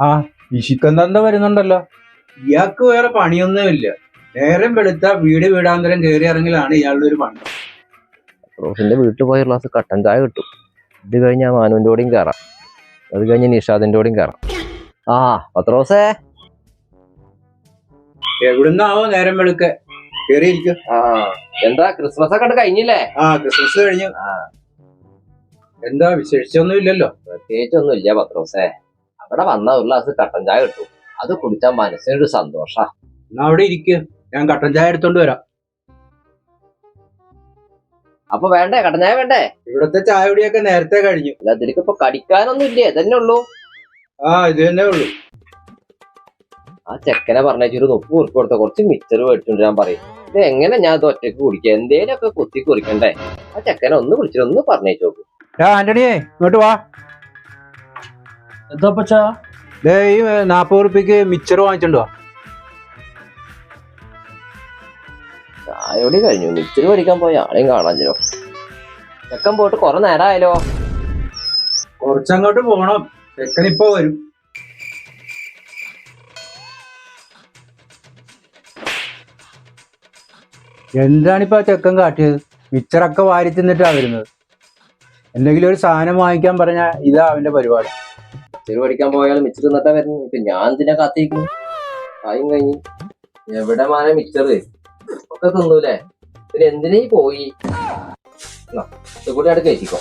ആ വിശിക്കന്ത വരുന്നുണ്ടല്ലോ. ഇയാൾക്ക് വേറെ പണിയൊന്നുമില്ല. നേരം വെളുത്ത വീട് വീടാന്തരം കയറി ഇറങ്ങലാണ് ഇയാളുടെ ഒരു പണി. റോസിന്റെ വീട്ടിൽ പോയ ഗ്ലാസ് കട്ടൻ ചായ കിട്ടും. ഇത് കഴിഞ്ഞാൽ മാനുവിന്റെ കൂടെയും കയറാം. അത് കഴിഞ്ഞ് നിഷാദിന്റെ കൂടെയും കയറാം. ആ പത്രോസേ, എവിടുന്നാവോ നേരം വെളുക്ക കയറിയിരിക്കും. ആ എന്താ ക്രിസ്മസ് ഒക്കെ കഴിഞ്ഞില്ലേ? ആ ക്രിസ്മസ് കഴിഞ്ഞു. എന്താ വിശേഷിച്ചൊന്നും ഇല്ലല്ലോ. പ്രത്യേകിച്ചൊന്നും ഇല്ല പത്രോസേ. അവിടെ വന്ന ഒരു ഗ്ലാസ് കട്ടൻ ചായ കിട്ടും. അത് കുടിച്ചാൽ മനസ്സിനൊരു സന്തോഷ. എന്നാ അവിടെ ഇരിക്കുക, ഞാൻ കട്ടൻ ചായ എടുത്തോണ്ട് വരാം. അപ്പൊ വേണ്ടേ കട്ടൻ ചായ വേണ്ടേ? ഇവിടത്തെ ചായ കുടിയൊക്കെ നേരത്തെ കഴിഞ്ഞു. അല്ല ഇതിലേക്ക് ഇപ്പൊ കടിക്കാനൊന്നും ഇല്ലേ? ഇതന്നെ ഉള്ളൂ. ആ ഇത് തന്നെ ഉള്ളു. ആ ചെക്കനെ പറഞ്ഞൊരു 30 കുറിപ്പ് കൊടുത്ത കുറച്ച് മിച്ചർ മേടിച്ചോണ്ട് ഞാൻ പറയും. ഇത് എങ്ങനെ ഞാൻ ഇത് ഒറ്റക്ക് കുടിക്കുക? എന്തേലും ഒക്കെ കുത്തി കുറിക്കണ്ടേ? ആ ചെക്കനെ ഒന്ന് വിളിച്ചിട്ട് ഒന്ന് പറഞ്ഞേച്ചു നോക്ക്. ആന്റണിയെ ഇങ്ങോട്ട് വാ. എന്താ പച്ചാ? ഈ 40 റുപ്യക്ക് മിച്ചർ വാങ്ങിച്ചോണ്ടോ. ചായയോടി കഴിഞ്ഞു. മിച്ചർ മേടിക്കാൻ പോയ ആളെയും കാണാഞ്ഞോ. ചെക്കൻ പോയിട്ട് കുറെ നേരമായാലോ. കുറച്ചങ്ങോട്ട് പോണം. ചെക്കൻ ഇപ്പൊ വരും. എന്താണിപ്പോ ചെക്കൻ കാട്ടിയത്? മിച്ചറൊക്കെ വാരി തിന്നിട്ടാ വരുന്നത്. എന്തെങ്കിലും ഒരു സാധനം വാങ്ങിക്കാൻ പറഞ്ഞാ ഇതാ അവന്റെ പരിപാടി. മിച്ചർ മേടിക്കാൻ പോയാൽ മിച്ചർ തിന്നിട്ടാ വരുന്നത്. ഇപ്പൊ ഞാൻ എന്തിനാ കാത്തിരിക്കുന്നു? ആയും കഴിഞ്ഞു. എവിടെ മാന മിച്ചർ ഒക്കെ തിന്നൂലേ? പിന്നെ എന്തിനീ പോയി? ഇത് കൂടി അവിടെ കയറ്റിക്കോ.